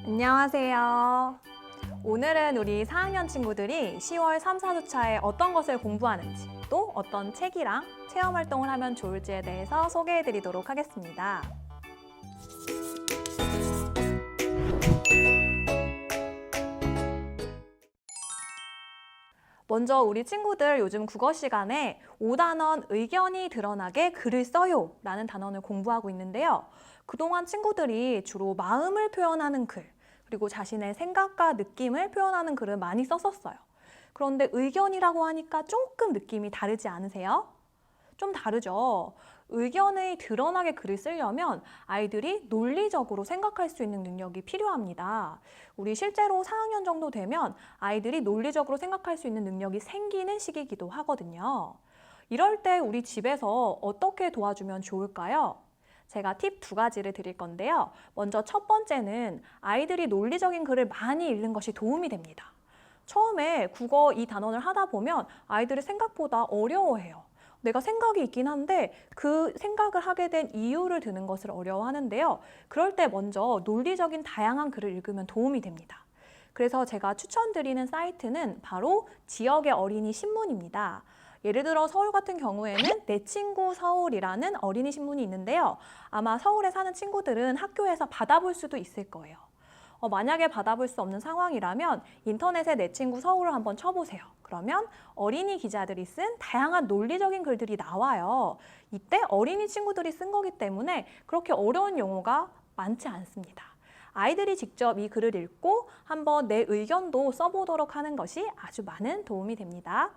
안녕하세요. 오늘은 우리 4학년 친구들이 10월 3, 4주차에 어떤 것을 공부하는지, 또 어떤 책이랑 체험 활동을 하면 좋을지에 대해서 소개해 드리도록 하겠습니다. 먼저 우리 친구들 요즘 국어 시간에 5단원 의견이 드러나게 글을 써요 라는 단원을 공부하고 있는데요. 그동안 친구들이 주로 마음을 표현하는 글, 그리고 자신의 생각과 느낌을 표현하는 글을 많이 썼었어요. 그런데 의견이라고 하니까 조금 느낌이 다르지 않으세요? 좀 다르죠? 의견이 드러나게 글을 쓰려면 아이들이 논리적으로 생각할 수 있는 능력이 필요합니다. 우리 실제로 4학년 정도 되면 아이들이 논리적으로 생각할 수 있는 능력이 생기는 시기이기도 하거든요. 이럴 때 우리 집에서 어떻게 도와주면 좋을까요? 제가 팁 2가지를 드릴 건데요. 먼저 첫 번째는 아이들이 논리적인 글을 많이 읽는 것이 도움이 됩니다. 처음에 국어 이 단원을 하다 보면 아이들이 생각보다 어려워해요. 내가 생각이 있긴 한데 그 생각을 하게 된 이유를 드는 것을 어려워하는데요. 그럴 때 먼저 논리적인 다양한 글을 읽으면 도움이 됩니다. 그래서 제가 추천드리는 사이트는 바로 지역의 어린이 신문입니다. 예를 들어 서울 같은 경우에는 내 친구 서울이라는 어린이 신문이 있는데요. 아마 서울에 사는 친구들은 학교에서 받아볼 수도 있을 거예요. 만약에 받아볼 수 없는 상황이라면 인터넷에 내 친구 서울을 한번 쳐보세요. 그러면 어린이 기자들이 쓴 다양한 논리적인 글들이 나와요. 이때 어린이 친구들이 쓴 거기 때문에 그렇게 어려운 용어가 많지 않습니다. 아이들이 직접 이 글을 읽고 한번 내 의견도 써보도록 하는 것이 아주 많은 도움이 됩니다.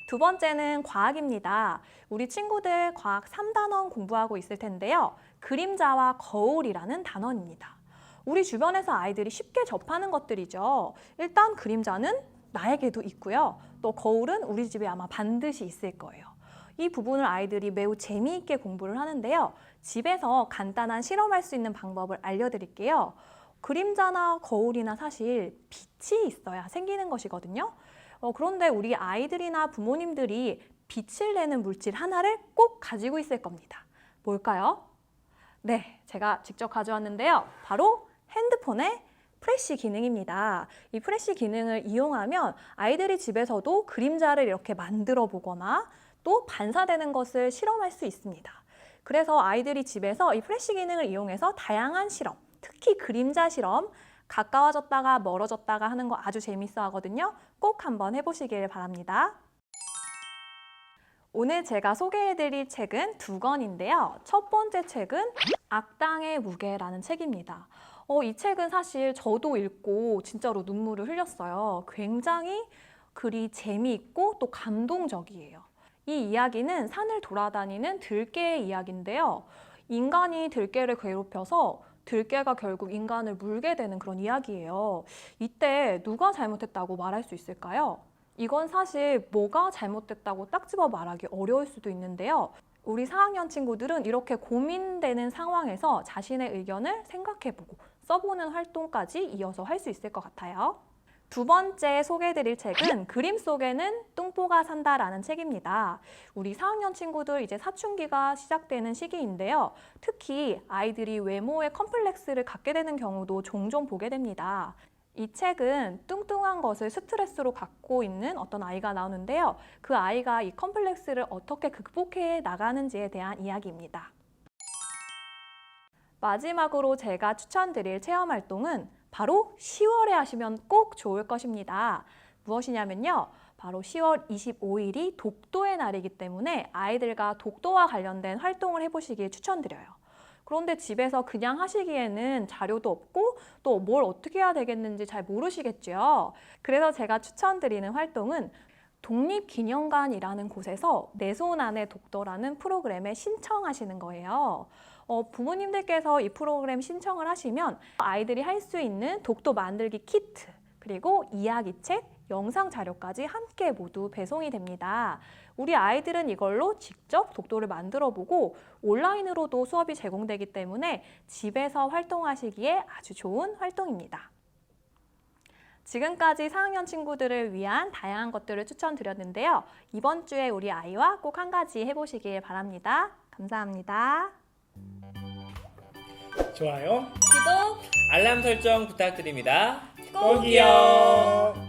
두 번째는 과학입니다. 우리 친구들 과학 3단원 공부하고 있을 텐데요. 그림자와 거울이라는 단원입니다. 우리 주변에서 아이들이 쉽게 접하는 것들이죠. 일단 그림자는 나에게도 있고요. 또 거울은 우리 집에 아마 반드시 있을 거예요. 이 부분을 아이들이 매우 재미있게 공부를 하는데요. 집에서 간단한 실험할 수 있는 방법을 알려드릴게요. 그림자나 거울이나 사실 빛이 있어야 생기는 것이거든요. 그런데 우리 아이들이나 부모님들이 빛을 내는 물질 하나를 꼭 가지고 있을 겁니다. 뭘까요? 네, 제가 직접 가져왔는데요. 바로 핸드폰의 프레쉬 기능입니다. 이 프레쉬 기능을 이용하면 아이들이 집에서도 그림자를 이렇게 만들어 보거나 또 반사되는 것을 실험할 수 있습니다. 그래서 아이들이 집에서 이 프레쉬 기능을 이용해서 다양한 실험, 특히 그림자 실험, 가까워졌다가 멀어졌다가 하는 거 아주 재밌어 하거든요. 꼭 한번 해보시길 바랍니다. 오늘 제가 소개해드릴 책은 2권인데요. 첫 번째 책은 악당의 무게라는 책입니다. 이 책은 사실 저도 읽고 진짜로 눈물을 흘렸어요. 굉장히 글이 재미있고 또 감동적이에요. 이 이야기는 산을 돌아다니는 들개의 이야기인데요. 인간이 들개를 괴롭혀서 들개가 결국 인간을 물게 되는 그런 이야기예요. 이때 누가 잘못했다고 말할 수 있을까요? 이건 사실 뭐가 잘못됐다고 딱 집어 말하기 어려울 수도 있는데요. 우리 4학년 친구들은 이렇게 고민되는 상황에서 자신의 의견을 생각해보고 써보는 활동까지 이어서 할 수 있을 것 같아요. 두 번째 소개해드릴 책은 그림 속에는 뚱보가 산다라는 책입니다. 우리 4학년 친구들 이제 사춘기가 시작되는 시기인데요. 특히 아이들이 외모에 컴플렉스를 갖게 되는 경우도 종종 보게 됩니다. 이 책은 뚱뚱한 것을 스트레스로 갖고 있는 어떤 아이가 나오는데요. 그 아이가 이 컴플렉스를 어떻게 극복해 나가는지에 대한 이야기입니다. 마지막으로 제가 추천드릴 체험활동은 바로 10월에 하시면 꼭 좋을 것입니다. 무엇이냐면요. 바로 10월 25일이 독도의 날이기 때문에 아이들과 독도와 관련된 활동을 해보시길 추천드려요. 그런데 집에서 그냥 하시기에는 자료도 없고 또 뭘 어떻게 해야 되겠는지 잘 모르시겠죠. 그래서 제가 추천드리는 활동은 독립기념관이라는 곳에서 내 손 안의 독도라는 프로그램에 신청하시는 거예요. 부모님들께서 이 프로그램 신청을 하시면 아이들이 할 수 있는 독도 만들기 키트, 그리고 이야기책, 영상 자료까지 함께 모두 배송이 됩니다. 우리 아이들은 이걸로 직접 독도를 만들어 보고 온라인으로도 수업이 제공되기 때문에 집에서 활동하시기에 아주 좋은 활동입니다. 지금까지 4학년 친구들을 위한 다양한 것들을 추천드렸는데요. 이번 주에 우리 아이와 꼭 한 가지 해보시길 바랍니다. 감사합니다. 좋아요, 구독, 알람 설정 부탁드립니다. 꼭이요. 꼭이요.